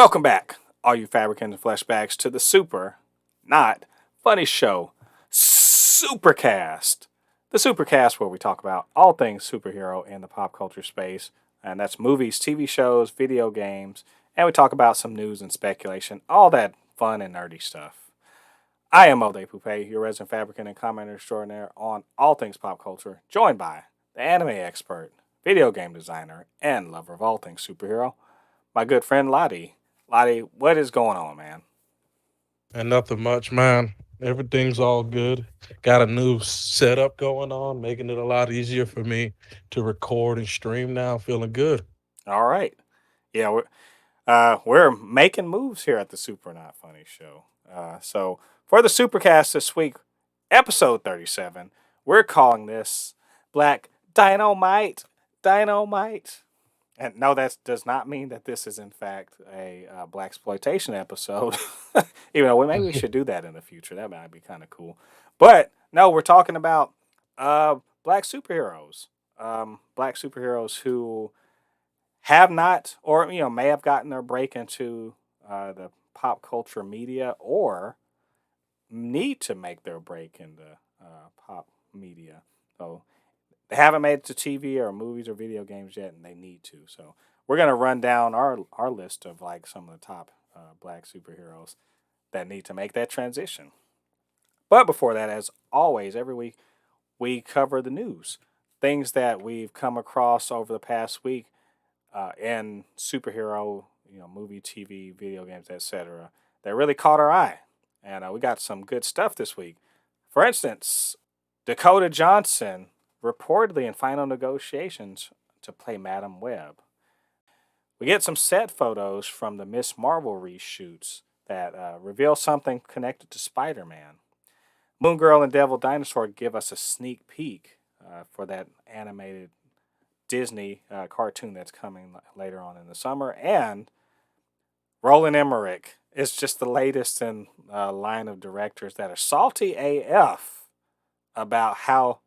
Welcome back, all you Fabricans and Fleshbags, to the super, not funny show, Supercast. The Supercast, where we talk about all things superhero in the pop culture space, and that's movies, TV shows, video games, and we talk about some news and speculation, all that fun and nerdy stuff. I am Ode Poupe, your resident fabricant and commenter extraordinaire on all things pop culture, joined by the anime expert, video game designer, and lover of all things superhero, my good friend Ladi. Lottie, what is going on, man? And nothing much, man. Everything's all good. Got a new setup going on, making it a lot easier for me to record and stream now. Feeling good. All right. Yeah, we're making moves here at the Super Not Funny Show. So for the Supercast this week, episode 37, we're calling this Black Dynamite. Dynamite. And no, that does not mean that this is in fact a black exploitation episode. Even though maybe we should do that in the future. That might be kind of cool. But no, we're talking about black superheroes. Black superheroes who have not, or may have gotten their break into the pop culture media, or need to make their break into pop media. So they haven't made it to TV or movies or video games yet, and they need to. So we're gonna run down our list of like some of the top black superheroes that need to make that transition. But before that, as always, every week we cover the news, things that we've come across over the past week in superhero, movie, TV, video games, etc. That really caught our eye, and we got some good stuff this week. For instance, Dakota Johnson reportedly in final negotiations to play Madame Webb. We get some set photos from the Miss Marvel reshoots that reveal something connected to Spider Man. Moon Girl and Devil Dinosaur give us a sneak peek for that animated Disney cartoon that's coming later on in the summer. And Roland Emmerich is just the latest in a line of directors that are salty AF about how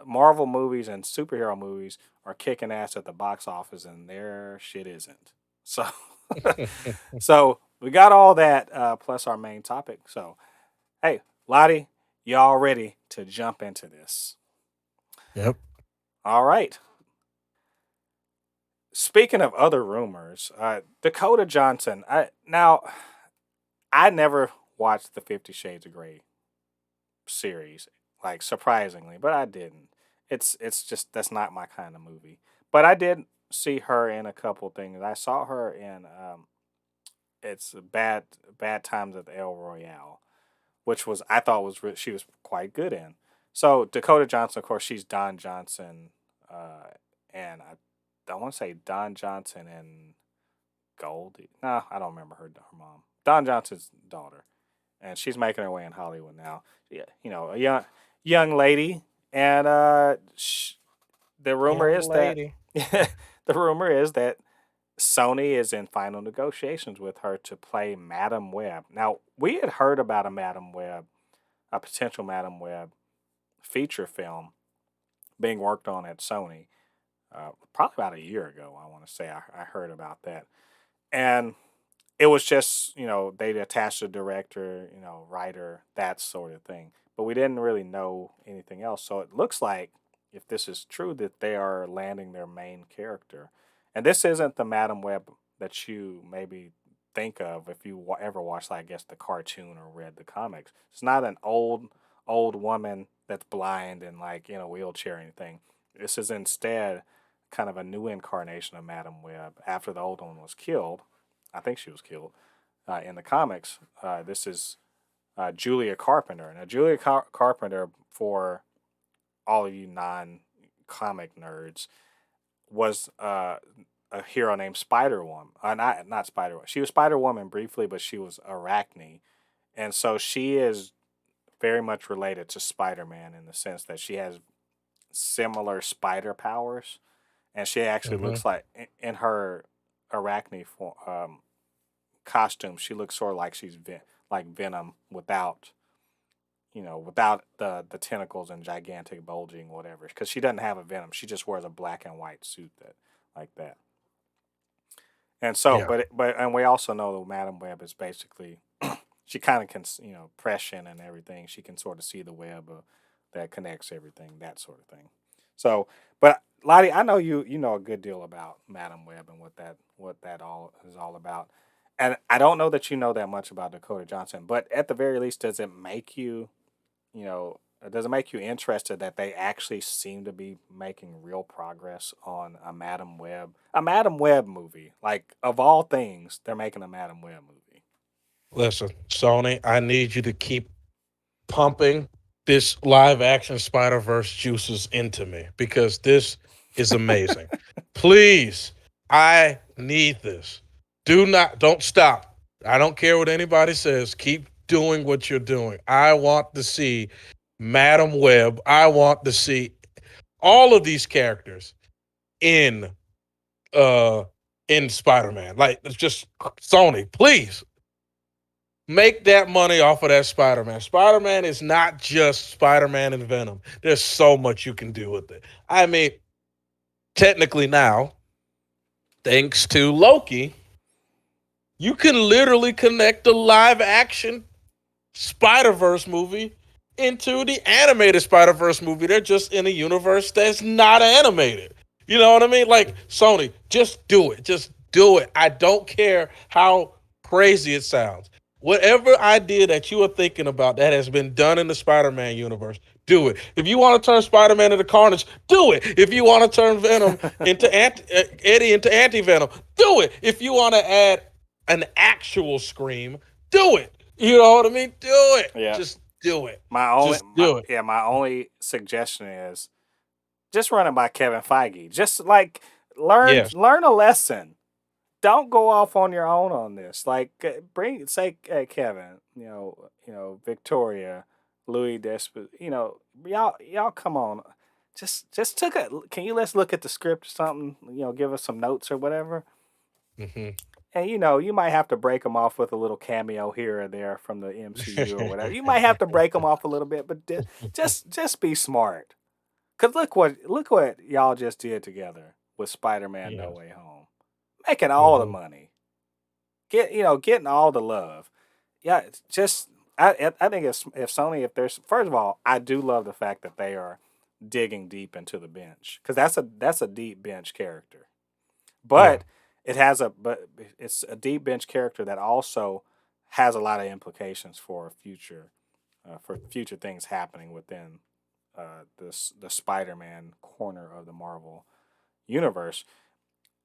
Marvel movies and superhero movies are kicking ass at the box office, and their shit isn't. So, so we got all that plus our main topic. So, hey, Lottie, y'all ready to jump into this? Yep. All right. Speaking of other rumors, Dakota Johnson. I never watched the 50 Shades of Grey series, like surprisingly, but I didn't. It's just that's not my kind of movie. But I did see her in a couple things. I saw her in it's bad times at the El Royale, which was I thought was she was quite good in. So Dakota Johnson, of course, she's Don Johnson, and I want to say Don Johnson and Goldie. No, I don't remember her mom. Don Johnson's daughter, and she's making her way in Hollywood now. Yeah, a young lady, and the rumor Young is that lady. the rumor is that Sony is in final negotiations with her to play Madame Webb. Now we had heard about a potential Madame Webb feature film being worked on at Sony. Probably about a year ago, I want to say I heard about that, and it was just they'd attach the director, writer, that sort of thing. But we didn't really know anything else. So it looks like if this is true that they are landing their main character, and this isn't the Madam Web that you maybe think of if you ever watched, like, I guess, the cartoon or read the comics. It's not an old woman that's blind and like in a wheelchair or anything. This is instead kind of a new incarnation of Madam Web after the old one was killed. I think she was killed in the comics. This is Julia Carpenter. Now, Julia Carpenter, for all of you non-comic nerds, was a hero named Spider Woman. Not Spider Woman. She was Spider Woman briefly, but she was Arachne, and so she is very much related to Spider Man in the sense that she has similar spider powers, and she actually Mm-hmm. looks like in her Arachne costume, she looks sort of like she's like Venom without without the tentacles and gigantic bulging whatever. Because she doesn't have a Venom, she just wears a black and white suit that like that. And so, Yeah. but and we also know that Madame Web is basically she kind of can prescient and everything. She can sort of see the web that connects everything, that sort of thing. So, but Lottie, I know you know a good deal about Madame Web and what that all is all about. And I don't know that you know that much about Dakota Johnson, but at the very least, does it make you interested that they actually seem to be making real progress on a Madame Web movie? Like of all things, they're making a Madame Web movie. Listen, Sony, I need you to keep pumping this live action Spider Verse juices into me because this is amazing. Please, I need this. Don't stop. I don't care what anybody says. Keep doing what you're doing. I want to see Madam Web. I want to see all of these characters in uh in Spider-Man. Like it's just Sony, please make that money off of that Spider-Man. Spider-Man is not just Spider-Man and Venom. There's so much you can do with it. I mean, technically now, thanks to Loki, you can literally connect the live action Spider-Verse movie into the animated Spider-Verse movie. They're just in a universe that's not animated. You know what I mean? Like, Sony, just do it. Just do it. I don't care how crazy it sounds. Whatever idea that you are thinking about that has been done in the Spider-Man universe, do it. If you want to turn Spider-Man into Carnage, do it. If you want to turn Venom into Eddie into Anti-Venom, do it. If you want to add an actual Scream, do it. You know what I mean? Do it. Yeah. Just do it. My only Just do it. my only suggestion is just run it by Kevin Feige. Just like learn Yes. learn a lesson. Don't go off on your own on this. Like say hey, Kevin, Victoria, Louis Desp, y'all come on. Just took a can you let's look at the script or something, give us some notes or whatever. Hmm. And you might have to break them off with a little cameo here or there from the MCU or whatever. You might have to break them off a little bit, but just be smart. Cause look what y'all just did together with Spider-Man No Yes. Way Home, making all the Hmm. money, getting all the love. Yeah, it's just I think if Sony if there's first of all I do love the fact that they are digging deep into the bench because that's a deep bench character, Yeah. but it's a deep bench character that also has a lot of implications for future things happening within the Spider-Man corner of the Marvel universe.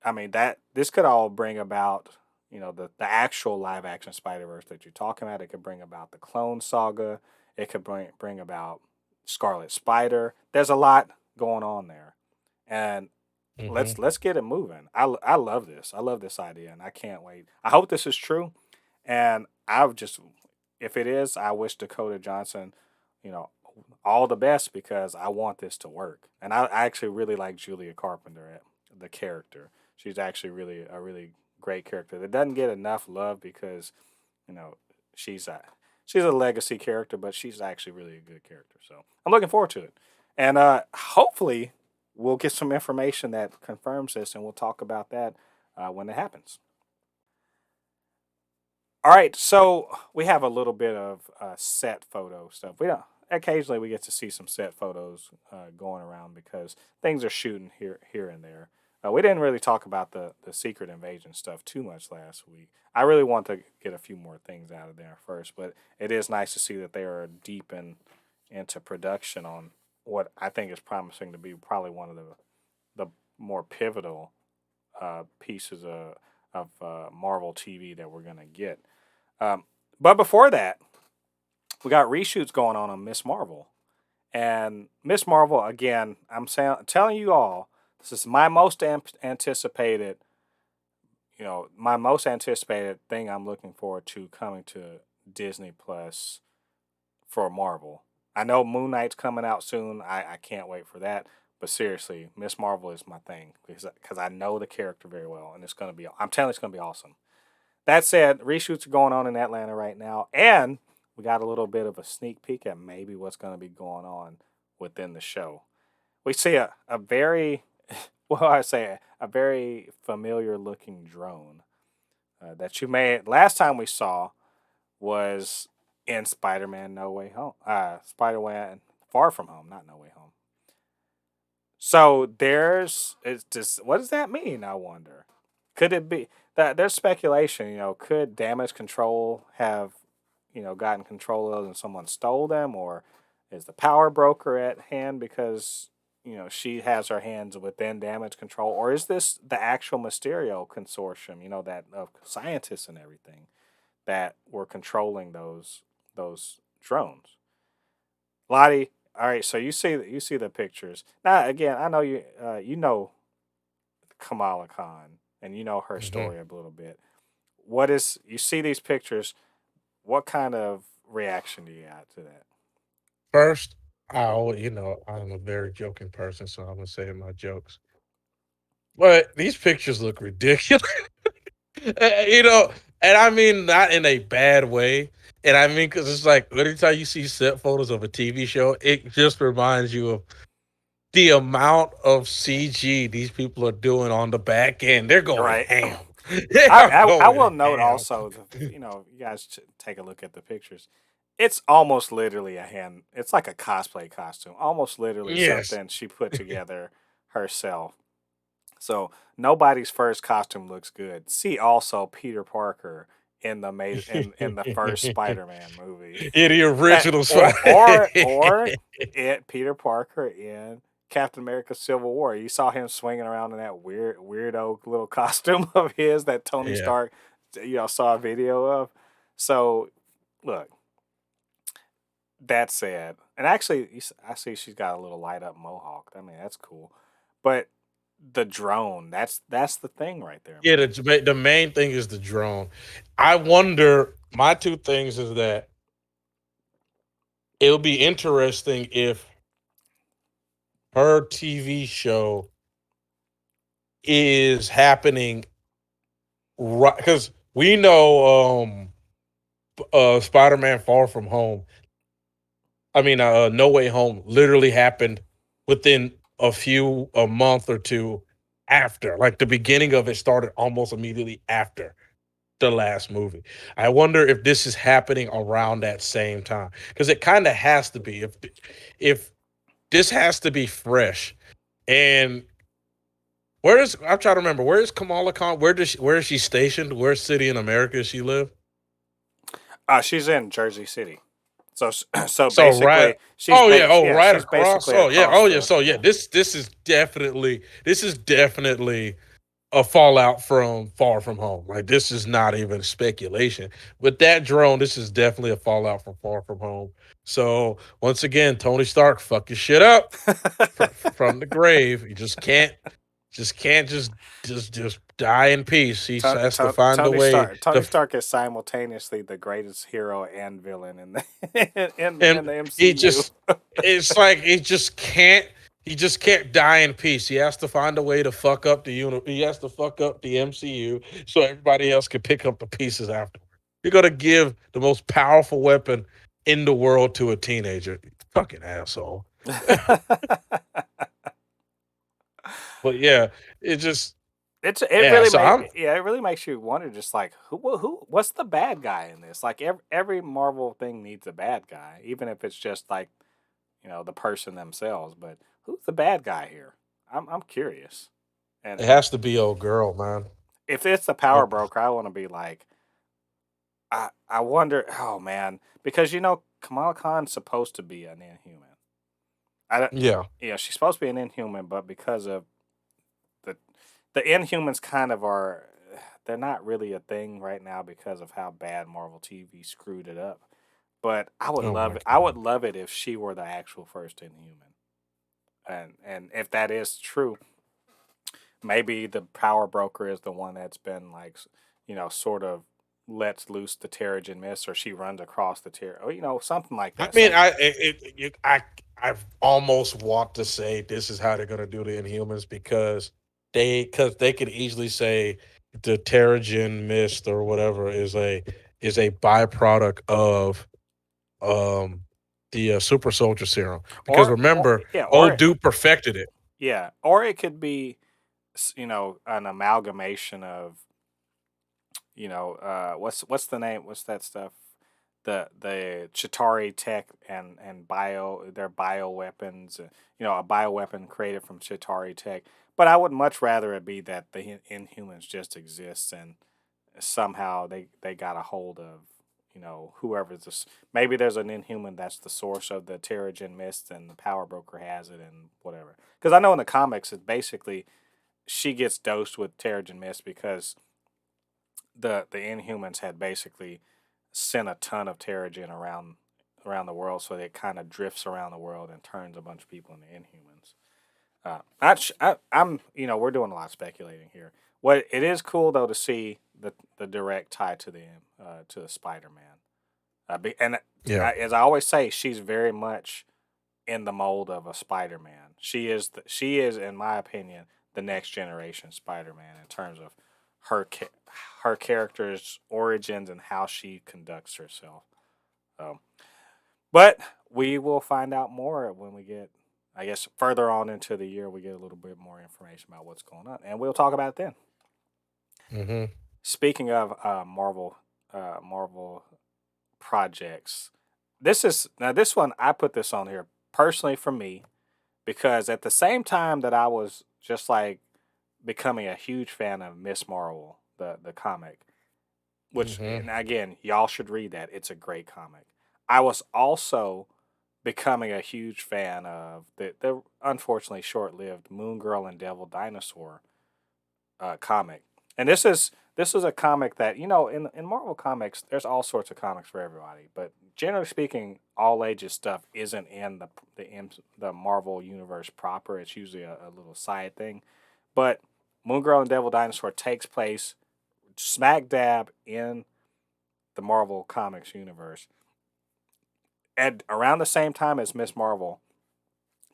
I mean that this could all bring about the actual live action Spider Verse that you're talking about. It could bring about the Clone Saga. It could bring about Scarlet Spider. There's a lot going on there, and Hmm. let's get it moving. I love this. I love this idea, and I can't wait. I hope this is true, and I've just if it is, I wish Dakota Johnson, you know, all the best because I want this to work. And I actually really like Julia Carpenter, the character. She's actually really a really great character that doesn't get enough love because you know she's a she's a legacy character, but she's actually really a good character. So I'm looking forward to it, and hopefully we'll get some information that confirms this, and we'll talk about that when it happens. All right, so we have a little bit of set photo stuff. We don't occasionally we get to see some set photos going around because things are shooting here and there. We didn't really talk about the secret invasion stuff too much last week. I really want to get a few more things out of there first, but it is nice to see that they are deep into production on what I think is promising to be probably one of the more pivotal pieces of Marvel TV that we're gonna get. Um, but before that, we got reshoots going on Miss Marvel. And Miss Marvel, again, telling you all, this is my most anticipated thing I'm looking forward to coming to Disney Plus for Marvel. I know Moon Knight's coming out soon. I can't wait for that. But seriously, Miss Marvel is my thing because I know the character very well, and I'm telling you, it's gonna be awesome. That said, reshoots are going on in Atlanta right now, and we got a little bit of a sneak peek at maybe what's going to be going on within the show. We see a very, well, I say a very familiar looking drone that you made last time we saw was in Spider-Man No Way Home. Spider-Man Far From Home, not No Way Home. So it's just what does that mean? I wonder. Could it be that there's speculation? Could damage control have gotten control of those and someone stole them, or is the power broker at hand because she has her hands within damage control, or is this the actual Mysterio consortium? That of scientists and everything that were controlling those drones. Lottie, all right. So you see the pictures now. Again, I know you know Kamala Khan and you know her Mhm. story a little bit. What is you see these pictures? What kind of reaction do you have to that? First, I'm a very joking person, so I'm gonna say my jokes. But these pictures look ridiculous. you know, and I mean not in a bad way. And I mean because it's like anytime you see set photos of a TV show, it just reminds you of the amount of CG these people are doing on the back end. They're You're going right. ham. They I, are I going will note ham. also, you guys take a look at the pictures. It's almost literally a hand. It's like a cosplay costume, almost literally Yes. something she put together herself. So nobody's first costume looks good. See also Peter Parker in the first Spider-Man movie, In the original or spot. Peter Parker in Captain America: Civil War. You saw him swinging around in that weirdo little costume of his that Tony Yeah. Stark, saw a video of. So look, that said, and actually, I see she's got a little light up mohawk. I mean, that's cool, but the drone, that's the thing right there, Yeah, man. the main thing is the drone. I wonder. My two things is that it'll be interesting if her TV show is happening right because we know Spider-Man Far From Home. I mean, No Way Home literally happened within a month or two after. Like the beginning of it started almost immediately after the last movie. I wonder if this is happening around that same time because it kind of has to be. If this has to be fresh, and I'm trying to remember where is Kamala Khan? Where is she stationed? Where city in America does she live? She's in Jersey City, so so So right. basically she's Right she's across. basically across the Yeah. This is definitely a fallout from Far From Home. Like this is not even speculation. With that drone, this is definitely a fallout from Far From Home. So once again, Tony Stark fuck your shit up from the grave. You just can't just die in peace. He has to find a way Tony to Stark is simultaneously the greatest hero and villain in the and in the he MCU. just it's like he just can't die in peace. He has to find a way to fuck up he has to fuck up the MCU so everybody else can pick up the pieces afterward. You're gonna give the most powerful weapon in the world to a teenager. Fucking asshole. But yeah, it just It yeah, really so I'm it really makes you wonder, just like what's the bad guy in this? Like every Marvel thing needs a bad guy, even if it's just like the person themselves. But who's the bad guy here? I'm curious, it and has to be old girl, man. if it's the power broker, I want to be like I wonder. Oh man, because Kamala Khan's supposed to be an Inhuman. I don't. Yeah. Yeah, she's supposed to be an Inhuman, but because of the the Inhumans kind of are, they're not really a thing right now because of how bad Marvel TV screwed it up. But I would Oh love my it. I would god. love it if she were the actual first Inhuman, and if that is true, maybe the power broker is the one that's been like, sort of lets loose the Terrigen Mist, or she runs across the or something like I that. mean, So I almost want to say this is how they're gonna do the Inhumans because they could easily say the Terrigen Mist or whatever is a byproduct of um the Super Soldier Serum because or remember, yeah, old dude perfected it. yeah, or it could be an amalgamation of what's the name? What's that stuff? The Chitauri tech and their bio weapons. A bio weapon created from Chitauri tech. But I would much rather it be that the Inhumans just exist and somehow they got a hold of whoever's this. Maybe there's an Inhuman that's the source of the Terrigen mist and the Power Broker has it and whatever. Because I know in the comics it basically she gets dosed with Terrigen mist because the Inhumans had basically sent a ton of Terrigen around the world, so it kind of drifts around the world and turns a bunch of people into Inhumans. I'm we're doing a lot of speculating here. What it is cool though to see the direct tie to the Spider-Man, and Yeah. as I always say, she's very much in the mold of a Spider-Man. She is in my opinion the next generation Spider-Man in terms of her her character's origins and how she conducts herself. So, but we will find out more when we get, I guess, further on into the year. We get a little bit more information about what's going on, and we'll talk about it then. Hmm. Speaking of Marvel projects, this one I put this on here personally for me because at the same time that I was just like becoming a huge fan of Miss Marvel, the comic, which Hmm. and again y'all should read that. It's a great comic. I was also becoming a huge fan of the unfortunately short lived Moon Girl and Devil Dinosaur comic. And this is a comic that in Marvel comics there's all sorts of comics for everybody, but generally speaking, all ages stuff isn't in the Marvel universe proper. It's usually a little side thing. But Moon Girl and Devil Dinosaur takes place smack dab in the Marvel Comics universe at around the same time as Miss Marvel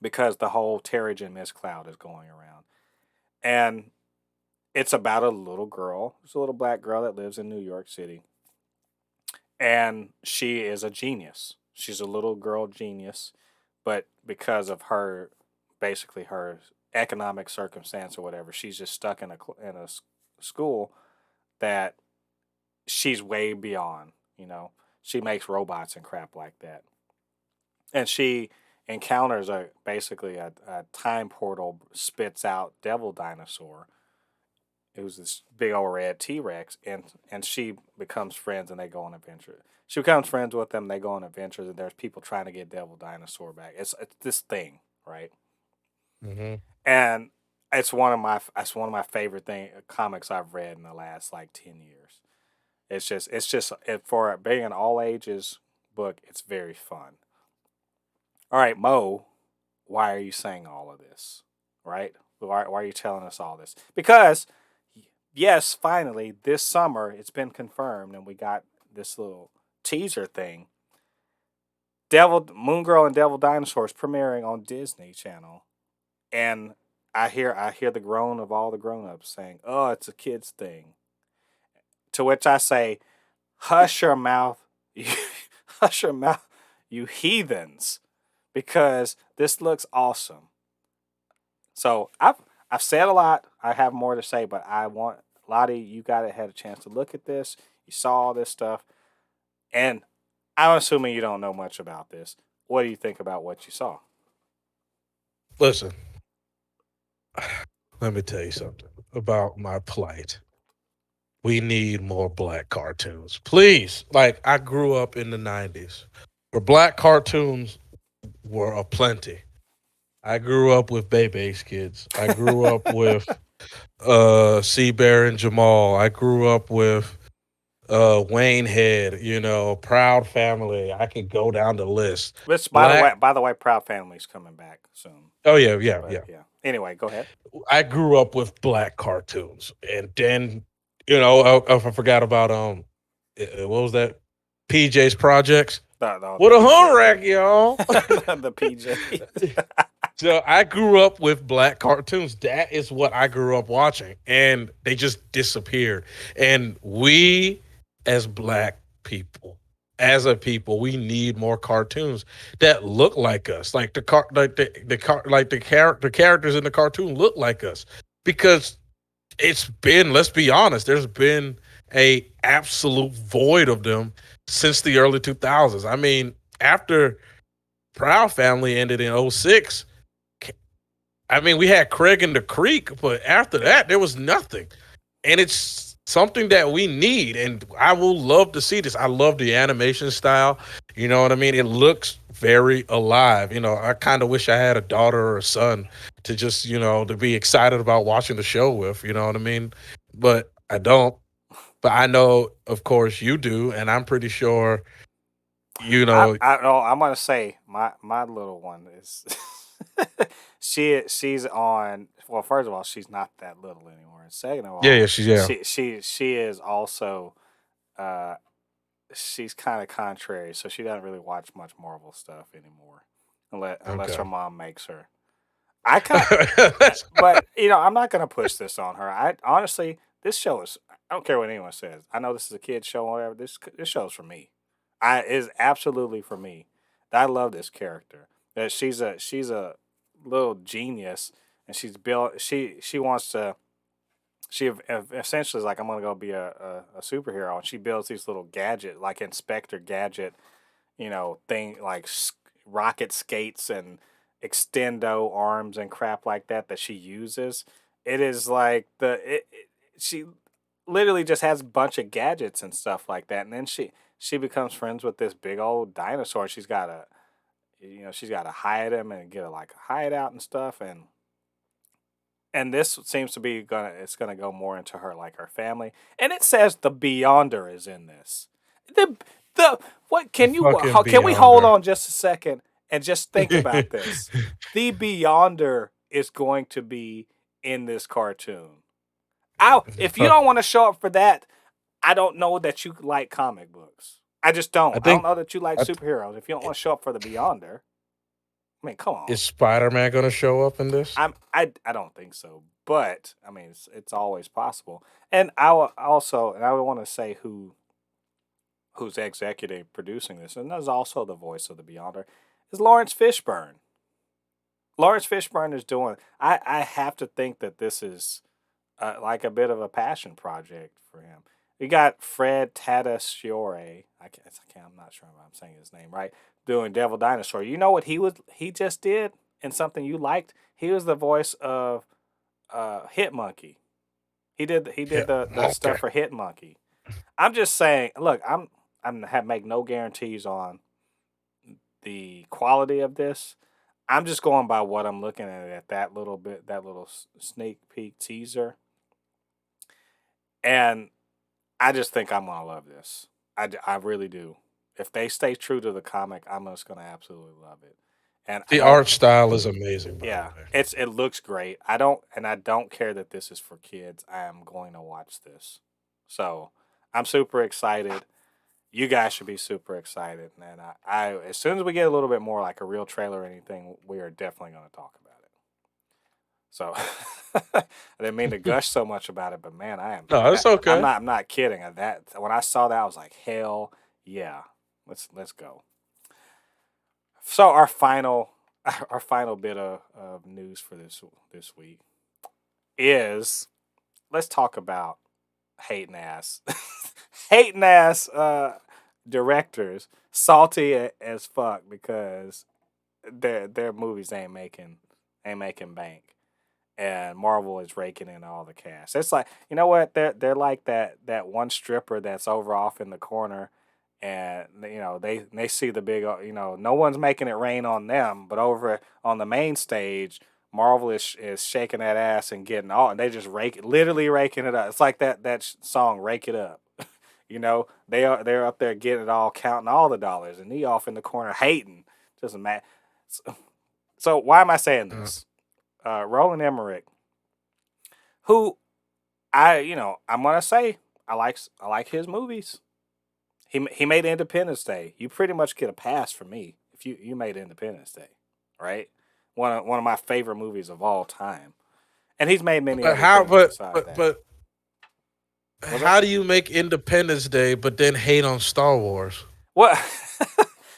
because the whole Terrigen Mist cloud is going around. And it's about a little girl. It's a little black girl that lives in New York City. And she is a genius. She's a little girl genius, but because of her, basically her economic circumstance or whatever, she's just stuck in a school that she's way beyond. She makes robots and crap like that, and she encounters a time portal spits out Devil Dinosaur. It was this big old red T Rex, and she becomes friends, and they go on adventures. She becomes friends with them. They go on adventures, and there's people trying to get Devil Dinosaur back. It's this thing, right? Hmm. And it's one of my favorite comics I've read in the last like 10 years. For being an all ages book, it's very fun. All right, Mo, why are you saying all of this? Right? Why are you telling us all this? Because yes, finally this summer it's been confirmed, and we got this little teaser thing. Devil Moon Girl and Devil Dinosaur is premiering on Disney Channel, and I hear the groan of all the grown ups saying, "Oh, it's a kids thing." To which I say, "Hush your mouth, you, hush your mouth, you heathens," because this looks awesome. So I've said a lot. I have more to say, but I want Lottie. You had a chance to look at this. You saw all this stuff, and I'm assuming you don't know much about this. What do you think about what you saw? Listen, let me tell you something about my plight. We need more black cartoons. Please. Like, I grew up in the 90s where black cartoons were aplenty. I grew up with Bebe's Kids. I grew up with C Bear and Jamal. I grew up with Wayne Head, Proud Family. I could go down the list. Which, by the way, Black. Proud Family's coming back soon. Oh yeah, yeah, But yeah. yeah. Anyway, go ahead. I grew up with black cartoons, and then I forgot about what was that? PJ's Projects. The What a PJ, hunt rack, y'all! the PJ. So I grew up with black cartoons. That is what I grew up watching, and they just disappeared. And we, as black people, as a people, we need more cartoons that look like us, like the characters in the cartoon look like us, because it's been. Let's be honest. There's been a absolute void of them since the early 2000s. I mean, after Proud Family ended in '06, I mean, we had Craig and the Creek, but after that, there was nothing. And it's something that we need. And I will love to see this. I love the animation style. You know what I mean? It looks very alive. You know, I kind of wish I had a daughter or a son to just, to be excited about watching the show with. You know what I mean? But I don't. But I know, of course, you do. And I'm pretty sure, you know, I no, I'm gonna say my little one is she's on. Well, first of all, she's not that little anymore, and second of yeah, all, yeah, yeah. she is also uh she's kind of contrary, so she doesn't really watch much Marvel stuff anymore, unless her Okay. mom makes her. I kind, but I'm not gonna push this on her. I honestly, this show is. I don't care what anyone says. I know this is a kid's show, or whatever. This show's for me. I is absolutely for me. I love this character. That she's a little genius, and she's built. She wants to. Essentially is like, I'm gonna go be a superhero, and she builds these little gadget like Inspector Gadget, thing like rocket skates and extendo arms and crap like that she uses. It is like she literally just has a bunch of gadgets and stuff like that, and then she becomes friends with this big old dinosaur. She's got to hide him and get like a hideout and stuff, and this seems to be gonna go more into her, like, her family. And it says the Beyonder is in this. The the what Fucking can we hold Beyonder. on just a second and just think about this? The Beyonder is going to be in this cartoon. If you don't want to show up for that, I don't know that you like comic books. I just don't. I I don't think know that you like I, superheroes. If you don't want to show up for the Beyonder, I mean, come on. is Spider-Man going to show up in this? I don't think so, but I mean it's always possible. And I would want to say who's executive producing this, and that's also the voice of the Beyonder, is Lawrence Fishburne. Lawrence Fishburne is doing. I have to think that this is like a bit of a passion project for him. We got Fred Tatasciore. I'm not sure if I'm saying his name right. Doing Devil Dinosaur. You know what he just did, and something you liked. He was the voice of Hit Monkey. He did Yeah. the stuff Okay. for Hit Monkey. I'm just saying. Look, I'm have make no guarantees on the quality of this. I'm just going by what I'm looking at that little bit, that little sneak peek teaser, and I just think I'm gonna love this. I really do. If they stay true to the comic, I'm just gonna absolutely love it. And I The don't. art style is amazing, by the Yeah, way. it looks great. I don't care that this is for kids. I am going to watch this. So I'm super excited. You guys should be super excited, and I as soon as we get a little bit more like a real trailer or anything, we are definitely going to talk about it. So I didn't mean to gush so much about it, but man, I am. No, it's okay. I'm not kidding. That when I saw that, I was like, hell yeah, let's go. So our final our final bit of news for this week is, let's talk about hating ass hating ass directors, salty as fuck because their movies ain't making bank, and Marvel is raking in all the cash. It's like, you know what, they're like that one stripper that's over off in the corner, and they see the big, no one's making it rain on them, but over on the main stage, Marvel is shaking that ass and getting all, and they just literally raking it up. It's like that song, "Rake It Up." They're up there getting it all, counting all the dollars, and he off in the corner hating. Doesn't matter. So why am I saying Uh, this? Roland Emmerich, who I'm gonna say I like his movies. He made Independence Day. You pretty much get a pass from me if you made Independence Day, right? One of my favorite movies of all time, and he's made many but other how? things But besides but that. but Was that how do you make Independence Day, but then hate on Star Wars? what?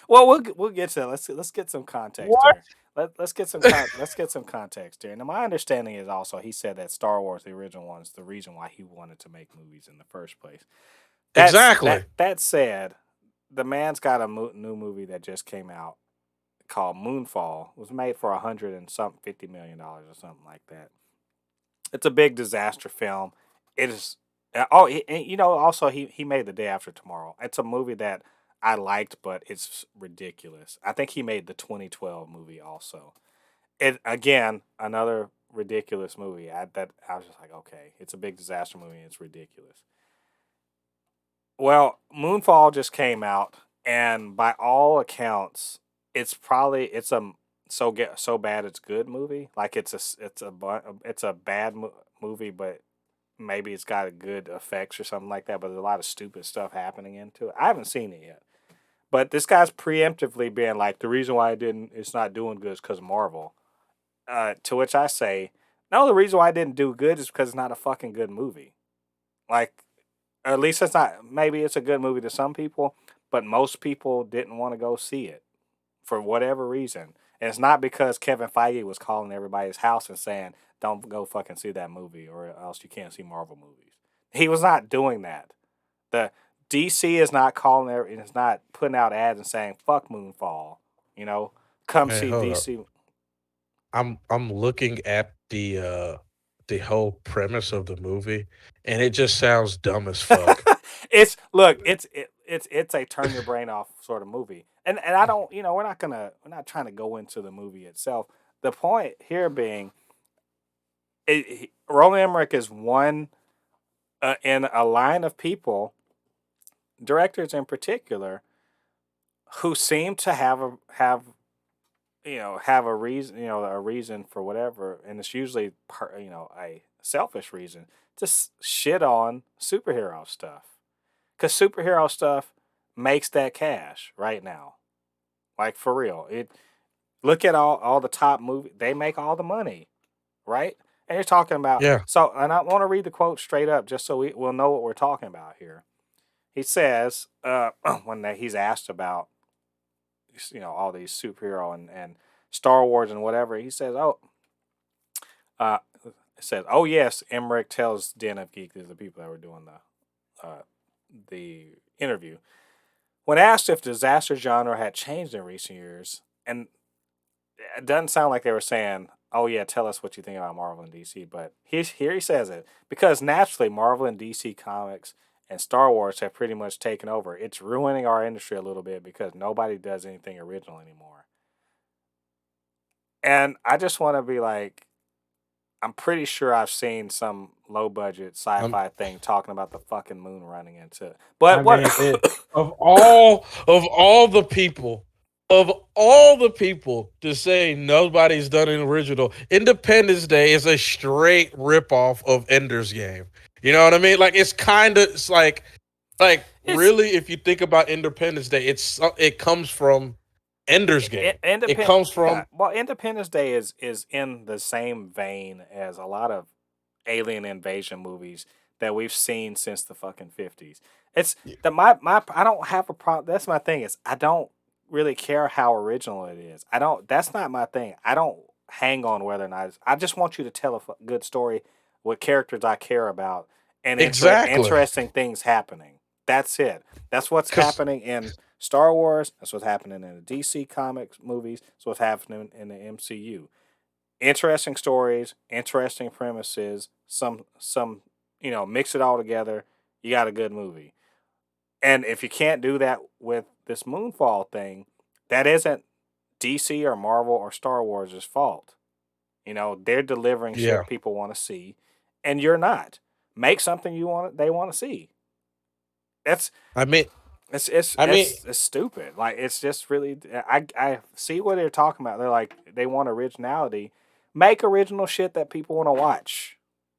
Well, we'll get to that. Let's get some context What? here. let's get some let's get some context here. And my understanding is also he said that Star Wars, the original one, is the reason why he wanted to make movies in the first place. Exactly. That said, the man's got a new movie that just came out called Moonfall. It was made for 100 and something $50 million or something like that. It's a big disaster film. It is. And, you know, also he made The Day After Tomorrow. It's a movie that I liked, but it's ridiculous. I think he made the 2012 movie also. It again another ridiculous movie. I was just like, okay, it's a big disaster movie. And it's ridiculous. Well, Moonfall just came out, and by all accounts, it's a so bad it's good movie. Like it's a bad movie, but maybe it's got a good effects or something like that. But there's a lot of stupid stuff happening into it. I haven't seen it yet, but this guy's preemptively being like the reason why it's not doing good is because of Marvel. To which I say, no, the reason why I didn't do good is because it's not a fucking good movie. Like, or at least it's not. Maybe it's a good movie to some people, but most people didn't want to go see it for whatever reason. And it's not because Kevin Feige was calling everybody's house and saying, "Don't go fucking see that movie, or else you can't see Marvel movies." He was not doing that. The DC is not calling there. It's not putting out ads and saying, "Fuck Moonfall." You know, come Man, see hold up. DC. I'm looking at the whole premise of the movie, and it just sounds dumb as fuck. It's look, it's a turn your brain off sort of movie. And I don't, you know, we're not trying to go into the movie itself. The point here being, Roland Emmerich is one in a line of people, directors in particular, who seem to have a reason, a reason for whatever, and it's usually a selfish reason to shit on superhero stuff because superhero stuff makes that cash right now. Like for real, it look at all the top movies; they make all the money, right? And you're talking about Yeah. so, and I want to read the quote straight up just so we'll know what we're talking about here. He says when he's asked about all these superhero and Star Wars and whatever, he says, uh, it says, oh yes, Emmerich tells Den of Geek, these are the people that were doing the interview. When asked if the disaster genre had changed in recent years, and it doesn't sound like they were saying, "Oh yeah, tell us what you think about Marvel and DC," but here he says it because naturally Marvel and DC comics and Star Wars have pretty much taken over. It's ruining our industry a little bit because nobody does anything original anymore. And I just want to be like, I'm pretty sure I've seen some low budget I'm sci-fi thing talking about the fucking moon running into it. I But what? mean, it of all the people to say nobody's done an original, Independence Day is a straight ripoff of Ender's Game. You know what I mean? Like it's like it's really, if you think about Independence Day, it comes from Ender's Game. It independent. comes Yeah, from well, Independence Day is in the same vein as a lot of alien invasion movies that we've seen since the fucking 50s. It's the my I don't have a problem. That's my thing is I don't really care how original it is. I don't. That's not my thing. I don't hang on whether or not. I just want you to tell a good story with characters I care about and exactly interesting things happening. That's it. That's what's because happening in Star Wars. That's what's happening in the DC Comics movies. That's what's happening in the MCU. Interesting stories, interesting premises, some mix it all together, you got a good movie. And if you can't do that with this Moonfall thing, that isn't DC or Marvel or Star Wars' fault. They're delivering yeah. shit people want to see, and you're not. Make something they want to see. That's I mean, it's it's I mean, it's it's stupid. Like it's just really I see what they're talking about. They're like they want originality. Make original shit that people want to watch.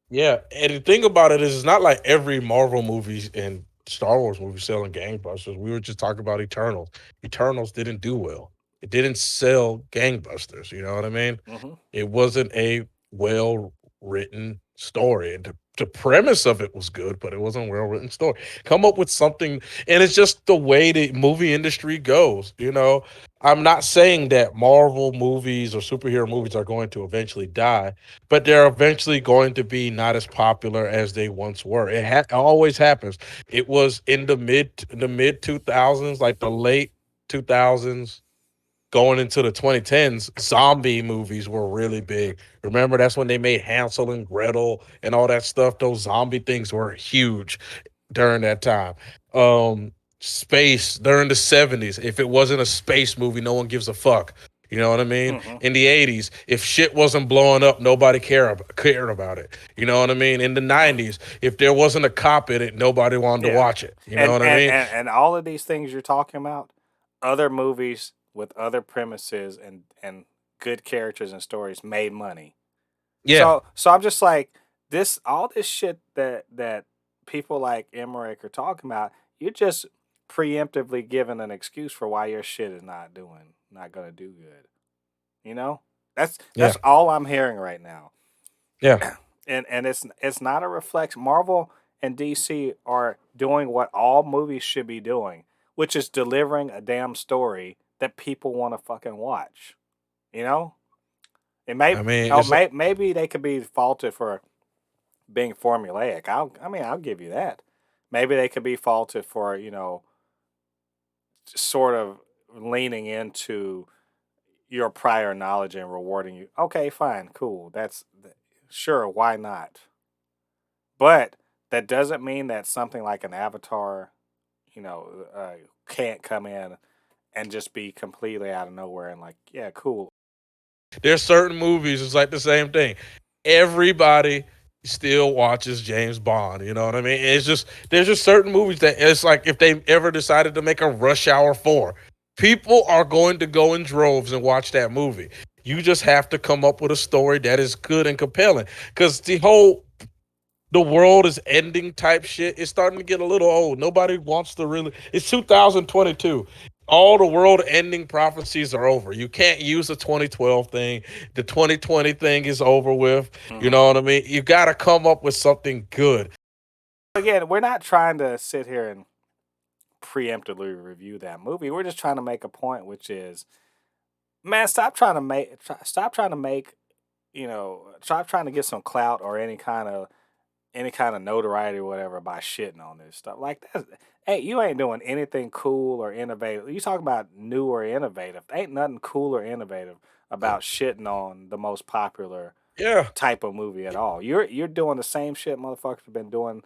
yeah. And the thing about it is, it's not like every Marvel movie and Star Wars movie selling gangbusters. We were just talking about Eternals. Eternals didn't do well. It didn't sell gangbusters. You know what I mean? Hmm. It wasn't a well. written story. And the premise of it was good, but it wasn't a well written story. Come up with something, and it's just the way the movie industry goes. I'm not saying that Marvel movies or superhero movies are going to eventually die, but they're eventually going to be not as popular as they once were. It always happens. It was in the mid 2000s, like the late 2000s going into the 2010s, zombie movies were really big. Remember, that's when they made Hansel and Gretel and all that stuff. Those zombie things were huge during that time. Space during the 70s. If it wasn't a space movie, no one gives a fuck. You know what I mean? Mm-hmm. In the 80s, if shit wasn't blowing up, nobody cared about it. You know what I mean? In the 90s, if there wasn't a cop in it, nobody wanted to Yeah. watch it. You know And, what I and mean? and and all of these things you're talking about, other movies with other premises and good characters and stories made money. Yeah. So I'm just like, this all this shit that people like Emmerich are talking about, you're just preemptively giving an excuse for why your shit is not gonna do good. You know? Yeah. That's all I'm hearing right now. Yeah. And it's not a reflection. Marvel and DC are doing what all movies should be doing, which is delivering a damn story that people want to fucking watch. You know? It may I mean, oh it's maybe they could be faulted for being formulaic. I'll give you that. Maybe they could be faulted for, sort of leaning into your prior knowledge and rewarding you. Okay, fine, cool. Sure, why not? But that doesn't mean that something like an Avatar, can't come in and just be completely out of nowhere and like, yeah, cool. there's certain movies, it's like the same thing. Everybody still watches James Bond. You know what I mean? It's just there's just certain movies that it's like if they ever decided to make a Rush Hour 4, people are going to go in droves and watch that movie. You just have to come up with a story that is good and compelling. Because the world is ending type shit is starting to get a little old. Nobody wants to really. It's 2022. All the world ending prophecies are over. You can't use the 2012 thing. The 2020 thing is over with. You Hmm. know what I mean? You got to come up with something good. Again, we're not trying to sit here and preemptively review that movie. We're just trying to make a point, which is, man, stop trying to make, stop trying to get some clout or any kind of notoriety or whatever by shitting on this stuff. Like that, hey, you ain't doing anything cool or innovative. You talk about new or innovative. Ain't nothing cool or innovative about shitting on the most popular Yeah, type of movie at all. You're doing the same shit motherfuckers have been doing,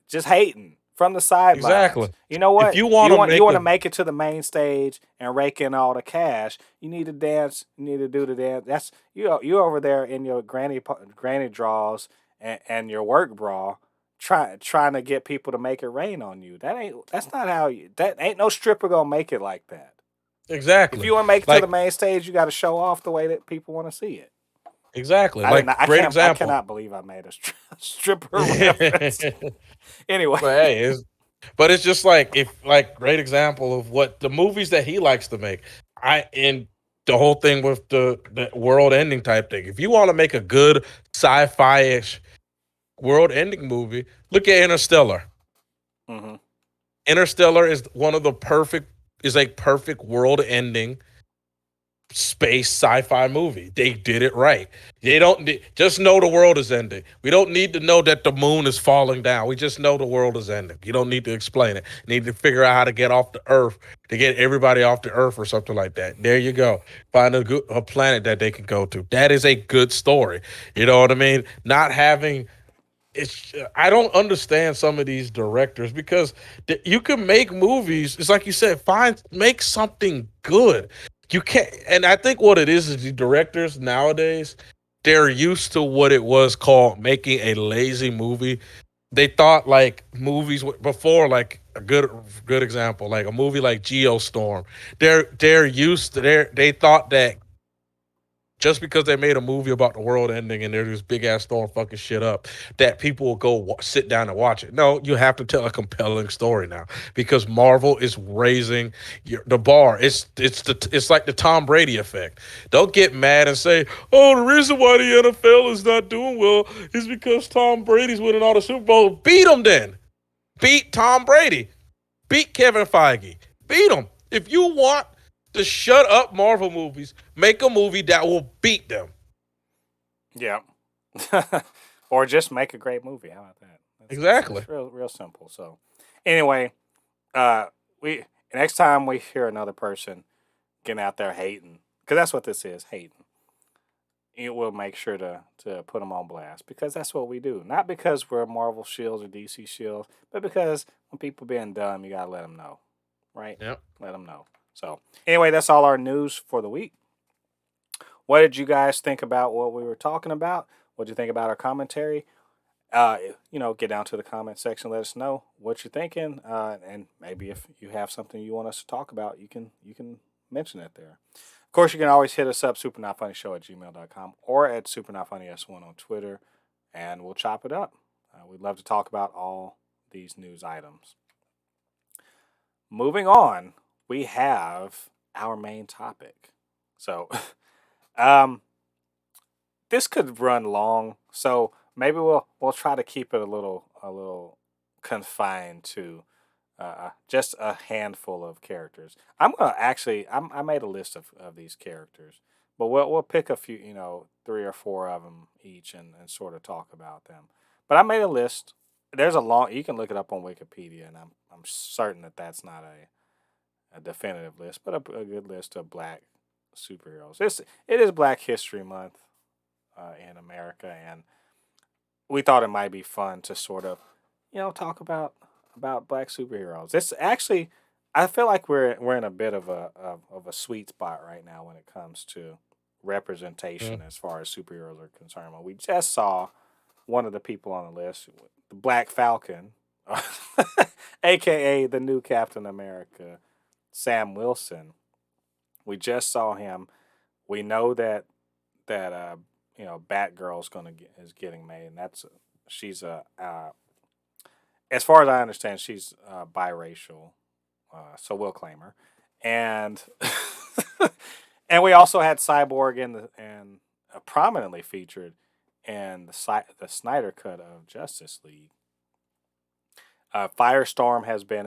just hating from the exactly. sidelines. You know If what? you You want to want you make want to a make it to the main stage and rake in all the cash. You need to dance. You need to do the dance. That's you over there in your granny draws and your work bra, trying to get people to make it rain on you. That's not how you. That ain't no stripper gonna make it like that. If exactly you want to make it to the like main stage, you got to show off the way that people want to see it. exactly I didn't. like great I example. cannot believe I made a stripper reference. But Anyway. hey, but it's just like if like great example of what the movies that he likes to make. And the whole thing with the world ending type thing. If you want to make a good sci-fi ish world ending movie, look at Interstellar. Hmm. Interstellar is a perfect world ending space sci-fi movie. They did it right. They don't just know the world is ending. We don't need to know that the moon is falling down. We just know the world is ending. You don't need to explain it. You need to figure out how to get off the Earth to get everybody off the Earth or something like that. There you go. Find a planet that they can go to. That is a good story. You know what I mean? Not having it's I don't understand some of these directors because you can make movies. It's like you said, make something good. You can't, and I think what it is the directors nowadays they're used to what it was called making a lazy movie. They thought like movies before, like a good example, like a movie like Geostorm. They thought that just because they made a movie about the world ending and there's this big ass storm fucking shit up, that people will go sit down and watch it. No, you have to tell a compelling story now because Marvel is raising the bar. It's like the Tom Brady effect. Don't get mad and say, "Oh, the reason why the NFL is not doing well is because Tom Brady's winning all the Super Bowls." Beat him then. Beat Tom Brady. Beat Kevin Feige. Beat him. If you want to shut up Marvel movies, make a movie that will beat them. Yeah. Or just make a great movie. How about that? Exactly. It's real simple. So, anyway, uh, we next time we hear another person getting out there hating, because that's what this is, hating. It will make sure to put them on blast because that's what we do. Not because we're Marvel shields or DC shields, but because when people being dumb, you gotta let them know, right? Yep. Let them know. So anyway, that's all our news for the week. What did you guys think about what we were talking about? What did you think about our commentary? Get down to the comment section. Let us know what you're thinking, and maybe if you have something you want us to talk about, you can mention it there. Of course, you can always hit us up, supernotfunnyshow at gmail.com or at supernotfunnys1 on Twitter, and we'll chop it up. We'd love to talk about all these news items. Moving on, we have our main topic. So, um, this could run long, so maybe we'll try to keep it a little confined to just a handful of characters. I'm gonna actually I made a list of these characters, but we'll pick a few, 3 or 4 of them each and sort of talk about them. But I made a list. There's a long. You can look it up on Wikipedia, and I'm certain that that's not a definitive list, but a good list of black superheroes. It is Black History Month in America, and we thought it might be fun to sort of, talk about black superheroes. It's actually, I feel like we're in a bit of a sweet spot right now when it comes to representation Mm. as far as superheroes are concerned. Well, we just saw one of the people on the list, the Black Falcon, aka the new Captain America, Sam Wilson. We just saw him. We know that Batgirl's is getting made, and she's a as far as I understand, she's biracial, so we'll claim her. And and we also had Cyborg and prominently featured in the Snyder cut of Justice League. Firestorm has been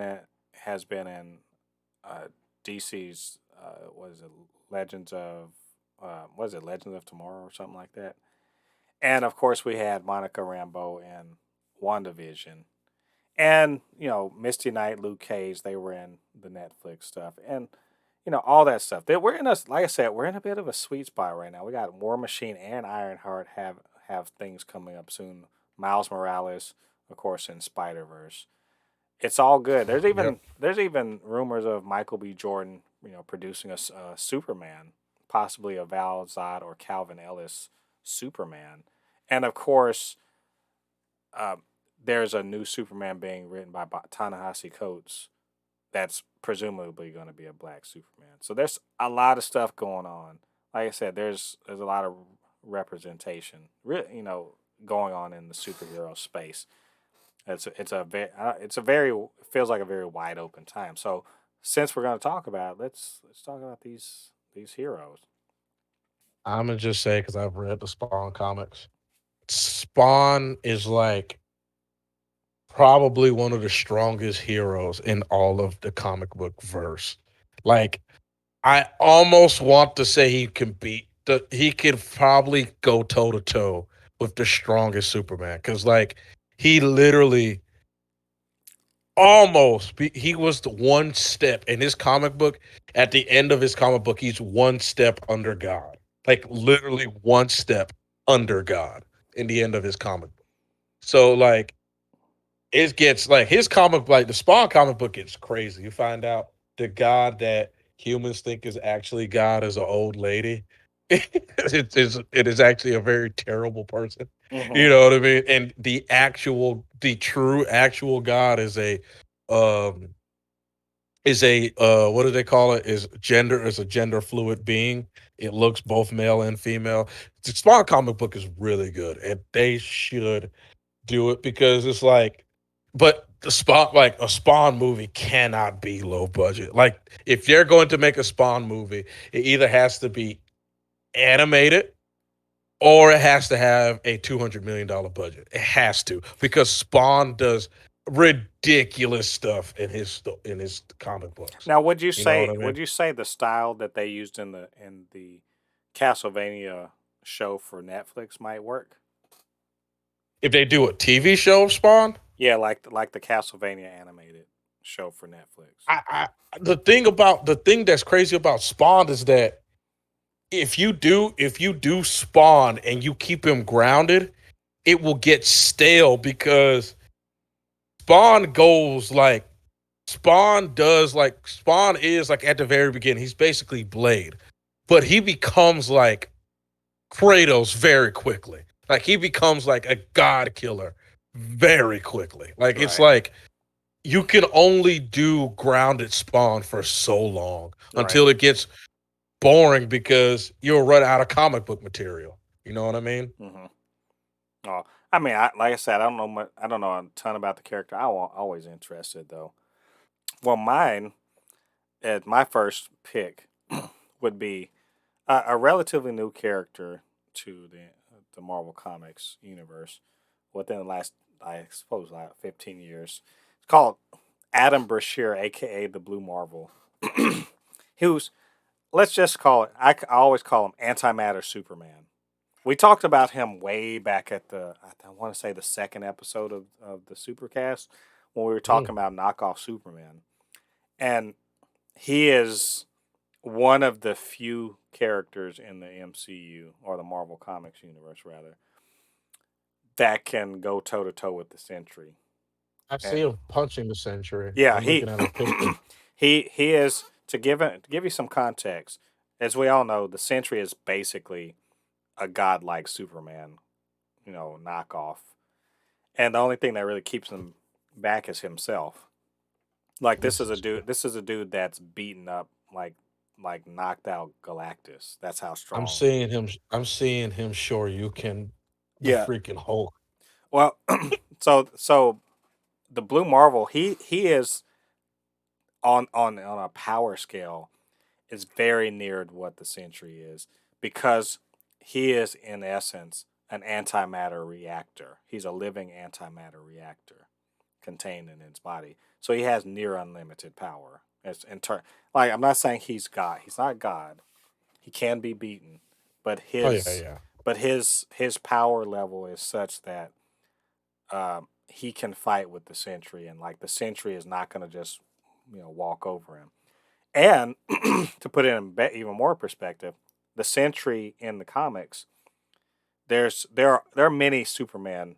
in uh, DC's what is it Legends of Tomorrow or something like that. And of course, we had Monica Rambeau in WandaVision. And, Misty Knight, Luke Cage, they were in the Netflix stuff. And, all that stuff. We're in like I said, we're in a bit of a sweet spot right now. We got War Machine and Ironheart have things coming up soon. Miles Morales, of course, in Spider Verse. It's all good. Yep. There's even rumors of Michael B. Jordan, producing a Superman, possibly a Val Zod or Calvin Ellis Superman, and of course, uh, there's a new Superman being written by Ta-Nehisi Coates. That's presumably going to be a black Superman. So there's a lot of stuff going on. Like I said, there's a lot of representation, going on in the superhero space. It's a very feels like a very wide open time. So since we're going to talk about it, let's talk about these heroes. I'm gonna just say because I've read the Spawn comics. Spawn is like probably one of the strongest heroes in all of the comic book verse. Like I almost want to say he could probably go toe to toe with the strongest Superman because like he literally he was the one step in his comic book. At the end of his comic book, he's one step under God, like literally one step under God in the end of his comic book. So like it gets like his comic, like the Spawn comic book gets crazy. You find out the God that humans think is actually God is an old lady. It is actually a very terrible person. You Mm-hmm. know what I mean? And the true actual God um is a what do they call it? Is a gender fluid being. It looks both male and female. The Spawn comic book is really good, and they should do it because it's like, but the Spawn, like a Spawn movie cannot be low budget. Like if you're going to make a Spawn movie, it either has to be animated or it has to have a $200 million budget. It has to because Spawn does ridiculous stuff in his comic books. Now, You know what I mean? would you say the style that they used in the Castlevania show for Netflix might work? If they do a TV show of Spawn, Yeah, like the Castlevania animated show for Netflix. I the thing that's crazy about Spawn is that if you do Spawn and you keep him grounded, it will get stale because Spawn goes like Spawn is like at the very beginning. He's basically Blade, but he becomes like Kratos very quickly. Like he becomes like a god killer very quickly. Like it's Right. like you can only do grounded Spawn for so long Right. until it gets boring because you'll run out of comic book material. You know what I mean? Mm-hmm. Oh, I mean, like I said, I don't know much. I don't know a ton about the character. Always interested though. Well, mine, as my first pick, would be a relatively new character to the Marvel Comics universe within the last, I suppose, like 15 years. It's called Adam Brashear, aka the Blue Marvel. Who's let's just call it. I always call him Antimatter Superman. We talked about him way back at I want to say the second episode of the Supercast when we were Mm. talking about knockoff Superman. And he is one of the few characters in the MCU or the Marvel Comics universe rather that can go toe to toe with the Sentry. I see And him punching the Century. yeah, I'm looking at a picture. he is to give you some context. As we all know, the Sentry is basically a godlike Superman, knockoff. And the only thing that really keeps him back is himself. Like This is this is a dude that's beaten up like knocked out Galactus. That's how I'm strong. seeing him. I'm seeing him. Sure, you can the Yeah. freaking Hulk. Well, so the Blue Marvel, he is on a power scale is very near to what the Sentry is because he is in essence an antimatter reactor. He's a living antimatter reactor contained in his body. So he has near unlimited power. Like I'm not saying he's God. He's not God. He can be beaten, but Oh yeah, yeah. his power level is such that he can fight with the Sentry, and like the Sentry is not going to just walk over him. And to put it in even more perspective, the Sentry in the comics, there are many Superman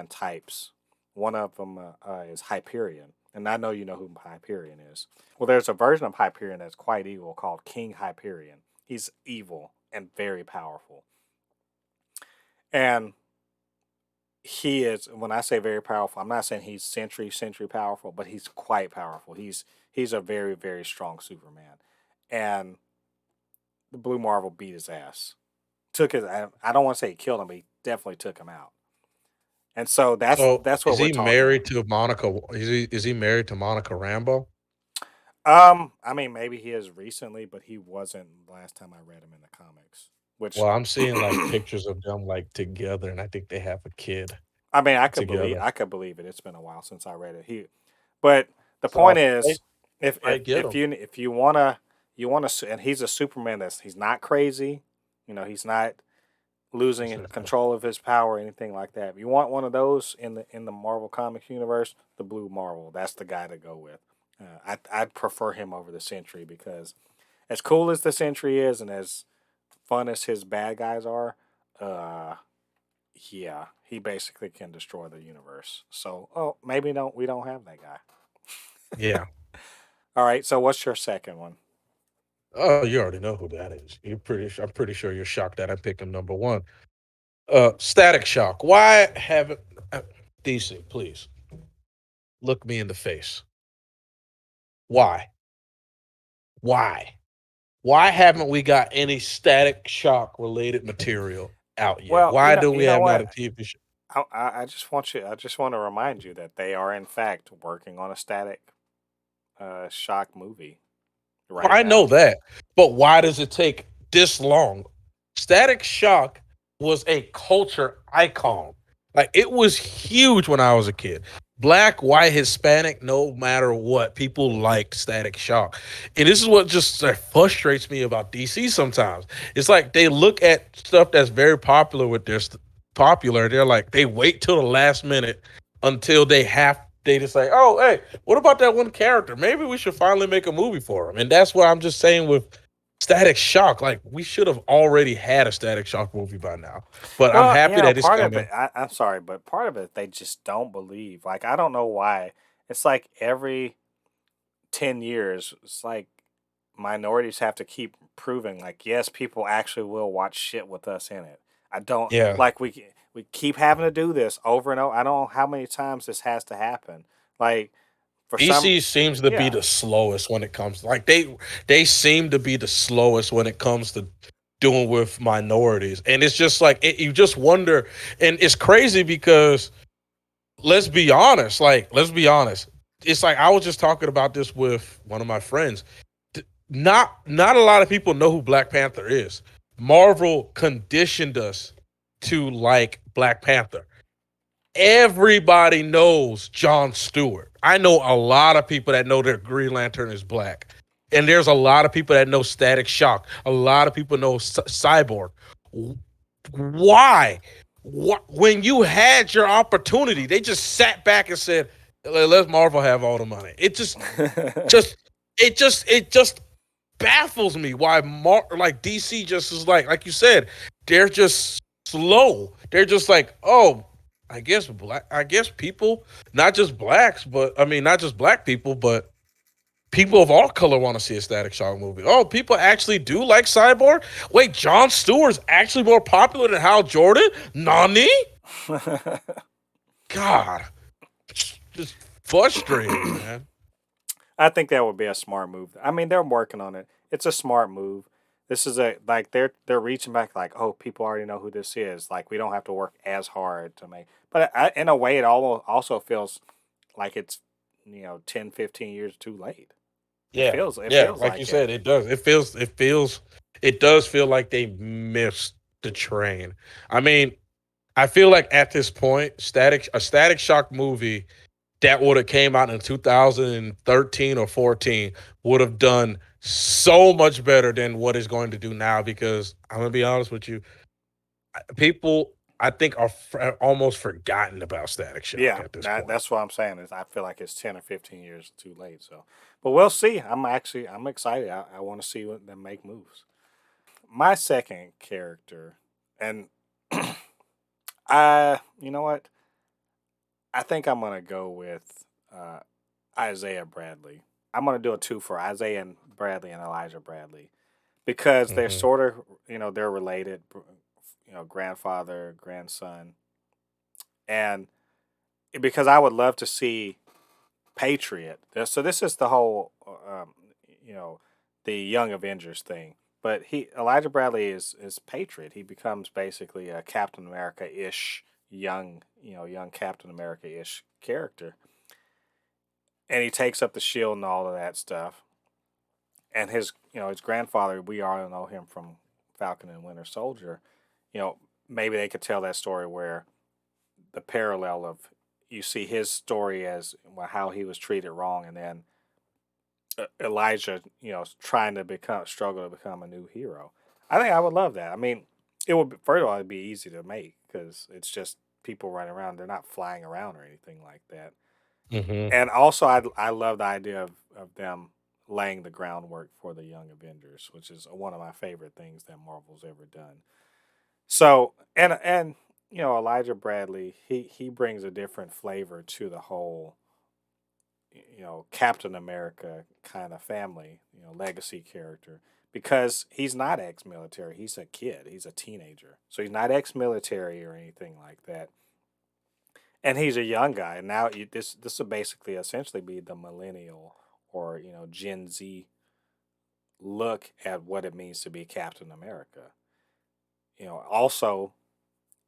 types. One of them is Hyperion, and I know you know who Hyperion is. Well, there's a version of Hyperion that's quite evil called King Hyperion. He's evil and very powerful, and he is. When I say very powerful, I'm not saying he's century powerful, but he's quite powerful. He's a very very strong Superman, and the Blue Marvel beat his ass. Took his. I don't want to say he killed him, but he definitely took him out. And so So that's what is we're he talking married about. to Monica? Is he married to Monica Rambo? I mean, maybe he is recently, but he wasn't last time I read him in the comics. Which, Well, I'm seeing like pictures of them like together, and I think they have a kid I mean, together. I could believe it. It's been a while since I read it. But the So point they is, might get him. if you wanna, and he's a Superman he's not crazy, he's not losing control of his power or anything like that. If you want one of those in the Marvel Comics universe, the Blue Marvel, that's the guy to go with. I'd prefer him over the Sentry because as cool as the Sentry is and as fun as his bad guys are, uh, yeah, he basically can destroy the universe. So, maybe we don't have that guy. Yeah. All right. So, what's your second one? Oh, you already know who that is. I'm pretty sure you're shocked that I picked him number one. Static Shock. Why haven't DC? Please look me in the face. Why? Why? why haven't we got any Static Shock related material out yet? Well, Why do you we know have not a what? TV show? I just want to remind you that they are in fact working on a Static Shock movie Well, right I know now. that, but why does it take this long? Static Shock was a culture icon. Like it was huge when I was a kid. Black, white, Hispanic, no matter what, people liked Static Shock. And this is what just frustrates me about DC sometimes. It's like they look at stuff that's very popular with their popular. They're like they wait till the last minute until they just like, oh hey, what about that one character? Maybe we should finally make a movie for him. And that's what I'm just saying with Static Shock. Like we should have already had a Static Shock movie by now. But I'm Well, happy that it's part of it, coming. I'm sorry, but part of it, they just don't believe. Like, I don't know why. It's like every 10 years, it's like minorities have to keep proving, like, yes, people actually will watch shit with us in it. I don't, Yeah. like, we keep having to do this over and over. I don't know how many times this has to happen. Like, for some, DC seems to be yeah. the slowest when it comes like they seem to be the slowest when it comes to doing with minorities. And it's just like you just wonder, and it's crazy because let's be honest. It's like I was just talking about this with one of my friends. Not a lot of people know who Black Panther is. Marvel conditioned us to like Black Panther. Everybody knows Jon Stewart. I know a lot of people that know their Green Lantern is black. And there's a lot of people that know Static Shock. A lot of people know Cyborg. Why? When you had your opportunity, they just sat back and said, "Let Marvel have all the money." Just, it just baffles me why like DC just is like you said, they're just slow. They're just like, oh, I guess people, not just blacks, but I mean not just black people, but people of all color want to see a Static Shock movie. Oh, people actually do like Cyborg? Wait, Jon Stewart's actually more popular than Hal Jordan? Nani? God. It's just frustrating, man. I think that would be a smart move. I mean, they're working on it. It's a smart move. This is a like they're reaching back like, oh, people already know who this is. Like we don't have to work as hard to make. But in a way, it also feels like it's 10, 15 years too late. Yeah. It Yeah, feels like you like it. said, it does. It does feel like they missed the train. I mean, I feel like at this point, Static Shock movie that would have came out in 2013 or 14 would have done so much better than what it's going to do now because I'm going to be honest with you, people I think are almost forgotten about Static Shock Yeah, at this point. that's what I'm saying is I feel like it's 10 or 15 years too late. So, but we'll see. I'm excited. I want to see what them make moves. My second character, and you know what? I think I'm gonna go with Isaiah Bradley. I'm gonna do a two for Isaiah and Bradley and Elijah Bradley because they're Hmm. sort of they're related. Grandfather, grandson, and because I would love to see Patriot. So this is the whole you know the Young Avengers thing. But he Elijah Bradley is Patriot. He becomes basically a Captain America ish young Captain America ish character, and he takes up the shield and all of that stuff. And his grandfather, we all know him from Falcon and Winter Soldier. You know, maybe they could tell that story where the parallel of you see his story as well, how he was treated wrong, and then Elijah, trying to struggle to become a new hero. I think I would love that. I mean, it would first of all it'd be easy to make because it's just people running around. They're not flying around or anything like that. Hmm. And also, I love the idea of them laying the groundwork for the Young Avengers, which is one of my favorite things that Marvel's ever done. So, and Elijah Bradley, he brings a different flavor to the whole Captain America kind of family, legacy character because he's not ex-military. He's a kid. He's a teenager. So he's not ex-military or anything like that. And he's a young guy. And now this will basically essentially be the millennial or Gen Z look at what it means to be Captain America. Also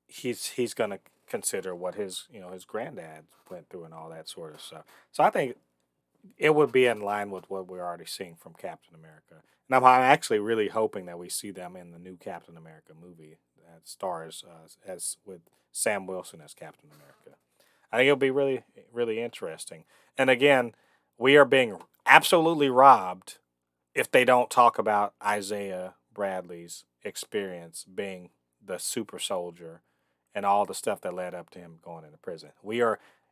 he's going to consider what his granddad went through and all that sort of stuff. So I think it would be in line with what we're already seeing from Captain America. And I'm actually really hoping that we see them in the new Captain America movie that stars as with Sam Wilson as Captain America. I think it'll be really, really interesting. And again, we are being absolutely robbed if they don't talk about Isaiah Bradley's experience being the super soldier and all the stuff that led up to him going into prison.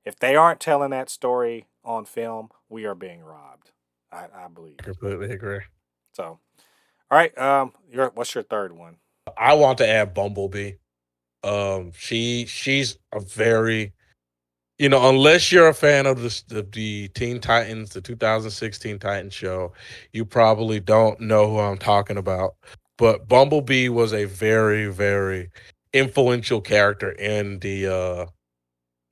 If they aren't telling that story on film, we are being robbed. I believe. Completely agree. So, all right. What's your third one? I want to add Bumblebee. She's a very, unless you're a fan of the Teen Titans, the 2016 Titans show, you probably don't know who I'm talking about. But Bumblebee was a very, very influential character in the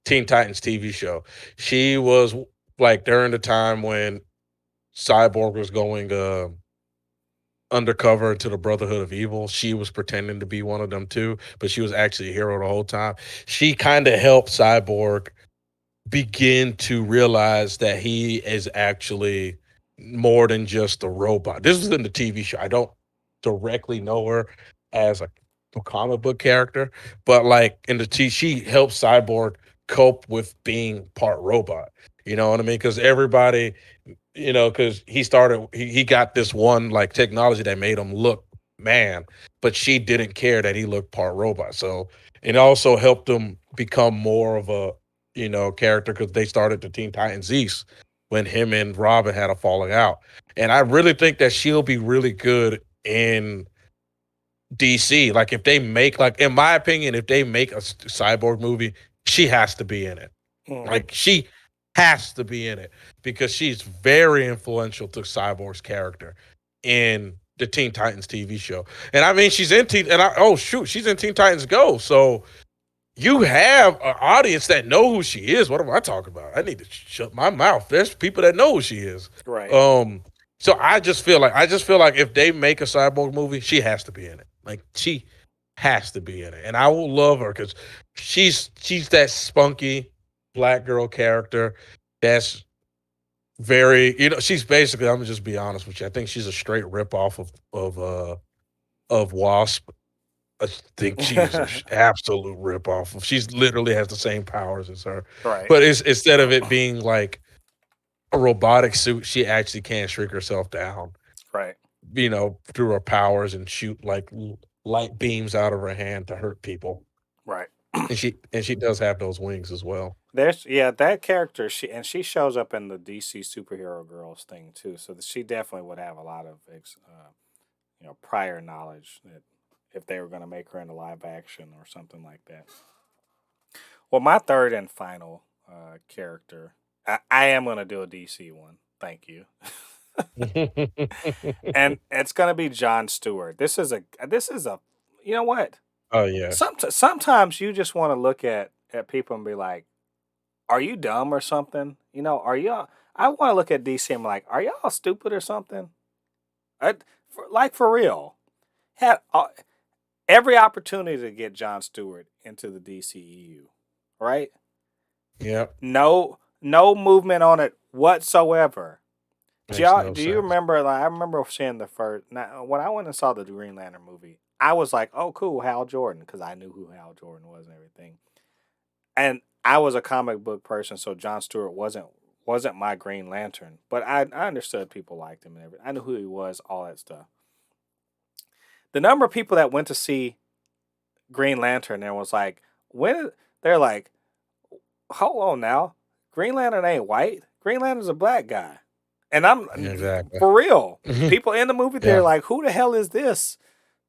Teen Titans TV show. She was like during the time when Cyborg was going undercover to the Brotherhood of Evil. She was pretending to be one of them too, but she was actually a hero the whole time. She kind of helped Cyborg begin to realize that he is actually more than just a robot. This was in the TV show. I don't directly know her as a comic book character, but like in the she helps Cyborg cope with being part robot. You know what I mean? Because everybody, because he got this one like technology that made him look man, but she didn't care that he looked part robot. So it also helped him become more of a character because they started the Teen Titans East when him and Robin had a falling out. And I really think that she'll be really good in DC. Like if they make, like in my opinion, if they make a cyborg movie, she has to be in it. Mm-hmm. Like she has to be in it because she's very influential to Cyborg's character in the Teen Titans TV show. And I mean, she's in she's in Teen Titans Go. So you have an audience that know who she is. What am I talking about? I need to shut my mouth. There's people that know who she is. Right. So I just feel like if they make a cyborg movie, she has to be in it. Like she has to be in it, and I will love her because she's that spunky black girl character that's very she's basically, I'm gonna just be honest with you. I think she's a straight rip off of Wasp. I think she is an absolute rip off. She's literally has the same powers as her, Right. but instead of it being like a robotic suit, she actually can shrink herself down, Right. through her powers and shoot like light beams out of her hand to hurt people. Right. And she does have those wings as well. That character she shows up in the DC superhero girls thing too. So she definitely would have a lot of prior knowledge that if they were going to make her into live action or something like that. Well, my third and final character, I am going to do a DC one. Thank you. And it's going to be Jon Stewart. This is a you know what? Oh yeah. Sometimes you just want to look at people and be like, are you dumb or something? Are y'all? I want to look at DC and be like, are y'all stupid or something? For real. Had every opportunity to get Jon Stewart into the DCEU, right? Yep. No movement on it whatsoever. Makes no Do you sense. remember? Like, I remember seeing the first. Now, when I went and saw the Green Lantern movie, I was like, "Oh, cool, Hal Jordan," because I knew who Hal Jordan was and everything. And I was a comic book person, so Jon Stewart wasn't my Green Lantern. But I understood people liked him and everything. I knew who he was, all that stuff. The number of people that went to see Green Lantern and was like, they're like, hold on now, Green Lantern ain't white. Green Lantern's a black guy, and I'm Exactly. for real. People in the movie, they're Yeah. like, who the hell is this?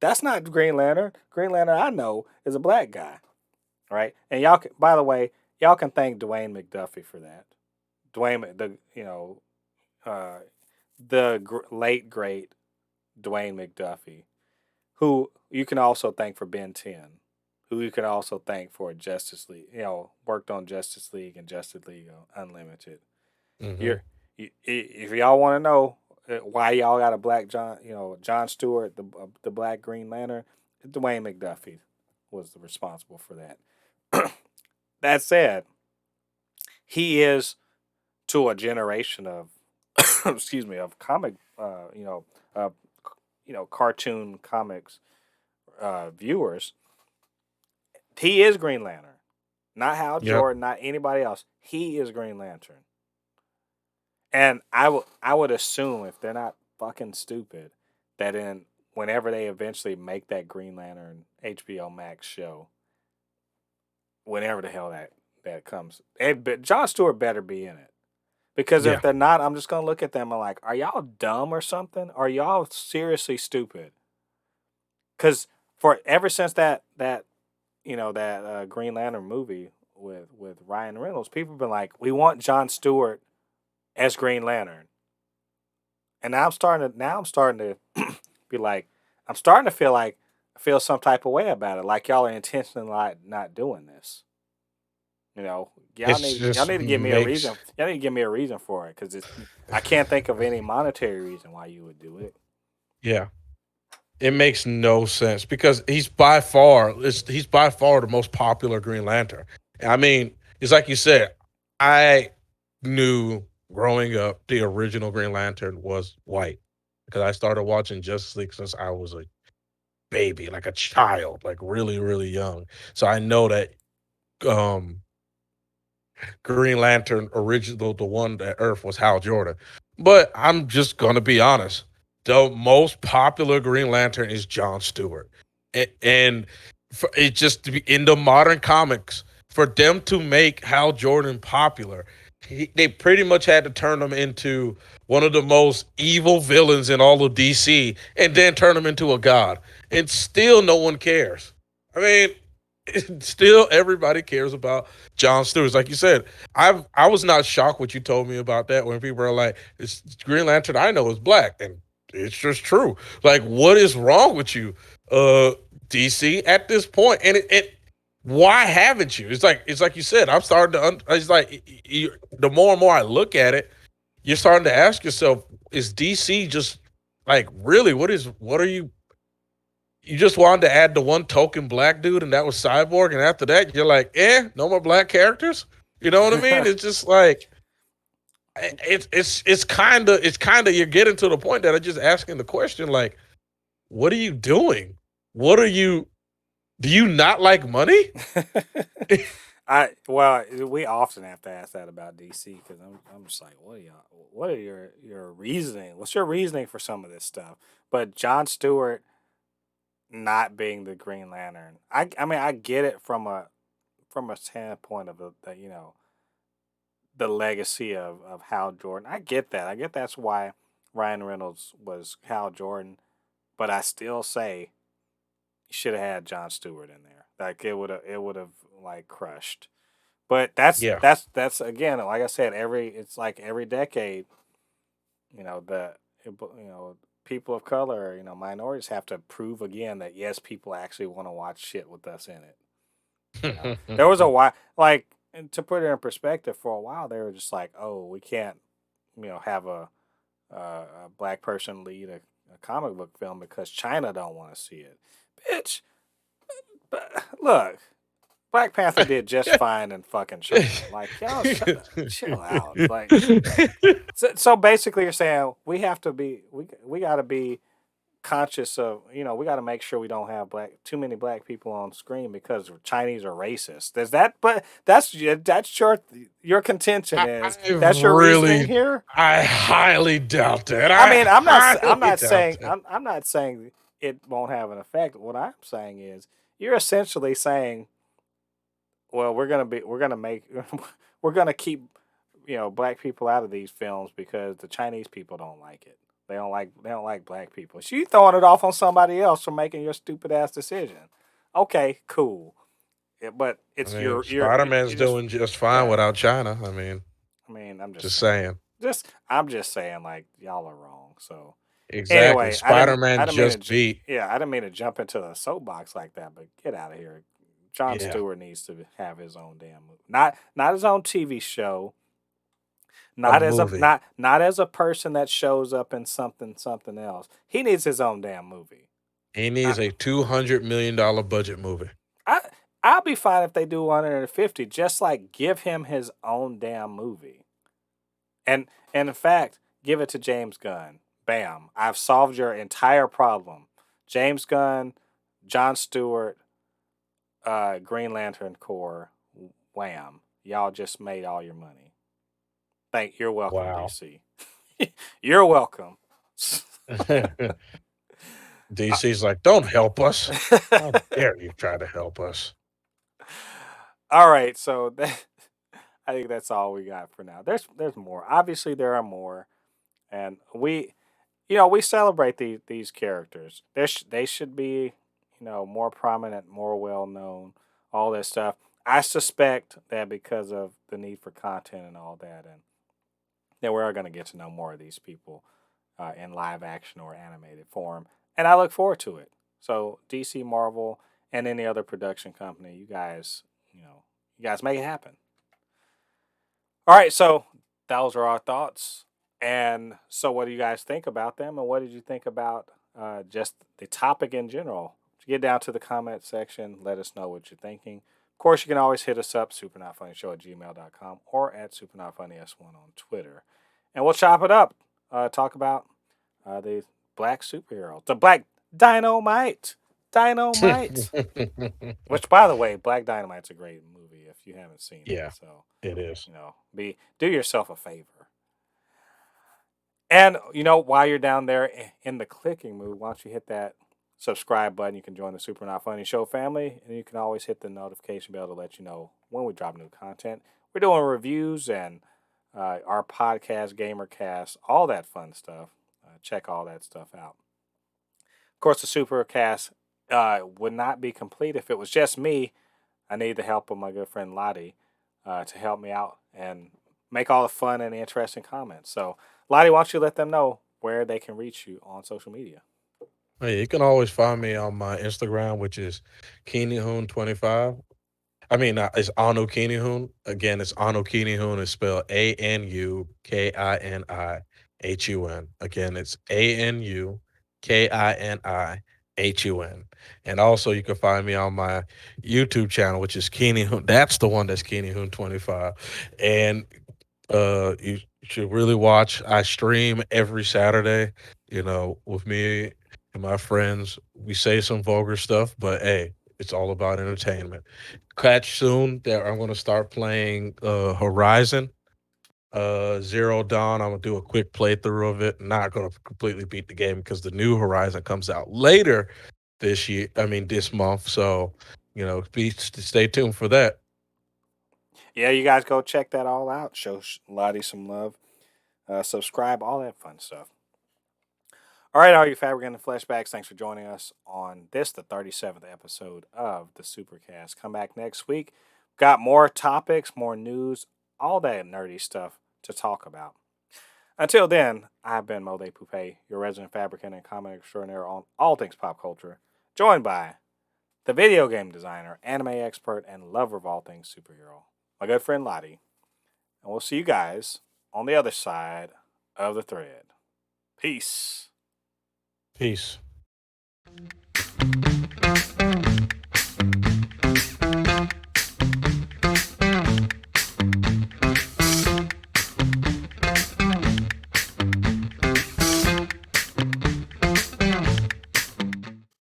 That's not Green Lantern. Green Lantern I know is a black guy, right? And y'all, by the way, y'all can thank Dwayne McDuffie for that. Dwayne, uh, late great Dwayne McDuffie, who you can also thank for Ben 10, who you can also thank for Justice League, worked on Justice League and Justice League Unlimited. Hmm. You're, if y'all want to know, why y'all got a black Jon Stewart, the Black Green Lantern. Dwayne McDuffie was responsible for that. That said, he is to a generation of excuse me, of comic uh, cartoon comics viewers. He is Green Lantern. Not Hal Yep. Jordan, not anybody else. He is Green Lantern. And I would assume, if they're not fucking stupid, that whenever they eventually make that Green Lantern HBO Max show, whenever the hell that comes, Jon Stewart better be in it. Because if Yeah. they're not, I'm just gonna look at them and like, are y'all dumb or something? Are y'all seriously stupid? Because for ever since that Green Lantern movie with Ryan Reynolds, people have been like, we want Jon Stewart as Green Lantern, and now I'm starting to be like, I'm starting to feel some type of way about it, like y'all are intentionally not doing this. Y'all It's need y'all just need to give me a makes reason. Y'all need to give me a reason for it, because I can't think of any monetary reason why you would do it. yeah. It makes no sense because he's by far the most popular Green Lantern. I mean, it's like you said, I knew growing up the original Green Lantern was white because I started watching Justice League since I was a baby, like a child, like really, really young. So I know that um Green Lantern original, the one that Earth was Hal Jordan. But I'm just gonna be honest. The most popular Green Lantern is Jon Stewart, and for it just to be in the modern comics for them to make Hal Jordan popular, they pretty much had to turn him into one of the most evil villains in all of DC, and then turn him into a god, and still no one cares. I mean, still everybody cares about Jon Stewart. Like you said, I was not shocked what you told me about that when people are like, "It's Green Lantern I know is black," and it's just true. Like, what is wrong with you, DC, at this point? And why haven't you? It's like you said. I'm starting to. It's like the more and more I look at it, you're starting to ask yourself, is DC just like really? What are you? You just wanted to add the one token black dude, and that was Cyborg, and after that, you're like, no more black characters. You know what I mean? It's just like it's kind of you're getting to the point that I'm just asking the question like, what are you doing? What are you? Do you not like money? We often have to ask that about DC, because I'm just like, what are your reasoning? What's your reasoning for some of this stuff? But Jon Stewart not being the Green Lantern, I mean, I get it from a standpoint of the legacy of Hal Jordan. I get that. I get that's why Ryan Reynolds was Hal Jordan, but I still say you should have had Jon Stewart in there. Like, it would have like crushed. But that's Yeah, that's that's again, like I said, it's like every decade, the people of color, minorities have to prove again that yes, people actually want to watch shit with us in it. There was a while, like, and to put it in perspective, for a while they were just like, oh, we can't, have a black person lead a comic book film because China don't want to see it. Bitch, but look, Black Panther did just fine in fucking China. Like, y'all, chill out. Like, so basically, you're saying we got to be conscious of, we got to make sure we don't have too many black people on screen because Chinese are racist. Is that? But that's your contention, I, is I that's your reasoning really, here? I highly doubt that. I I mean, I'm highly not doubt saying that. I'm not saying it won't have an effect. What I'm saying is you're essentially saying, well, we're gonna make we're gonna keep black people out of these films because the Chinese people don't like it. They don't like black people. So you throwing it off on somebody else for making your stupid ass decision. Okay, cool. Yeah, but I it's mean, you Spider-Man's just doing just fine yeah. without China. I mean, I mean, I'm just just saying. saying. I'm just saying, like, y'all are wrong. So Exactly. anyway, Spider-Man just beat. I didn't mean to jump into the soapbox like that, but get out of here. Jon Yeah. Stewart needs to have his own damn movie. Not his own TV show, a Not as a movie. not as a person that shows up in something else. He needs his own damn movie. He I needs a $200 million budget movie. I I'll be fine if they do 150. Just like give him his own damn movie. And in fact, give it to James Gunn. Bam! I've solved your entire problem. James Gunn, Jon Stewart, Green Lantern Corps, wham! Y'all just made all your money. You're welcome, Wow. DC. You're welcome. DC's like, don't help us. How dare you try to help us? All right, so I think that's all we got for now. There's more. Obviously, there are more, and we celebrate these characters. They should be more prominent, more well known, all that stuff. I suspect that because of the need for content and all that, and that we are going to get to know more of these people in live action or animated form, and I look forward to it. So DC, Marvel, and any other production company, you guys make it happen. All right, so those are our thoughts. And so, what do you guys think about them? And what did you think about just the topic in general? Get down to the comment section. Let us know what you're thinking. Of course, you can always hit us up, supernotfunnyshow at gmail.com or at supernotfunnys1 on Twitter. And we'll chop it up. Talk about the black superhero, the black Dino-MITE. Dino-MITE. Which, by the way, Black Dynamite's a great movie if you haven't seen it. Yeah, So, it is. do yourself a favor. And while you're down there in the clicking mood, why don't you hit that subscribe button? You can join the Super Not Funny Show family, and you can always hit the notification bell to let you know when we drop new content. We're doing reviews and our podcast, Gamercast, all that fun stuff. Check all that stuff out. Of course, the Supercast would not be complete if it was just me. I need the help of my good friend Ladi to help me out and make all the fun and interesting comments. So, Ladi, why don't you let them know where they can reach you on social media? Hey, you can always find me on my Instagram, which is KeeneyHoon25. I mean, it's Anu Kinihun. Again, it's Anu Kinihun. It's spelled ANUKINIHUN. Again, it's ANUKINIHUN. And also, you can find me on my YouTube channel, which is Kinihun. That's the one that's Kinihun25. And you should really watch. I stream every Saturday, with me and my friends. We say some vulgar stuff, but hey, it's all about entertainment. Catch soon that I'm gonna start playing Horizon Zero Dawn. I'm gonna do a quick playthrough of it. Not gonna completely beat the game because the new Horizon comes out later this year. I mean this month. So, stay tuned for that. Yeah, you guys go check that all out. Show Lottie some love. Subscribe, all that fun stuff. All right, all you Fabricans and Fleshbags, thanks for joining us on the 37th episode of the Supercast. Come back next week. Got more topics, more news, all that nerdy stuff to talk about. Until then, I've been Mo Poupe, your resident fabricant and comic extraordinaire on all things pop culture, joined by the video game designer, anime expert, and lover of all things superhero, my good friend Lottie. And we'll see you guys on the other side of the thread. Peace. Peace.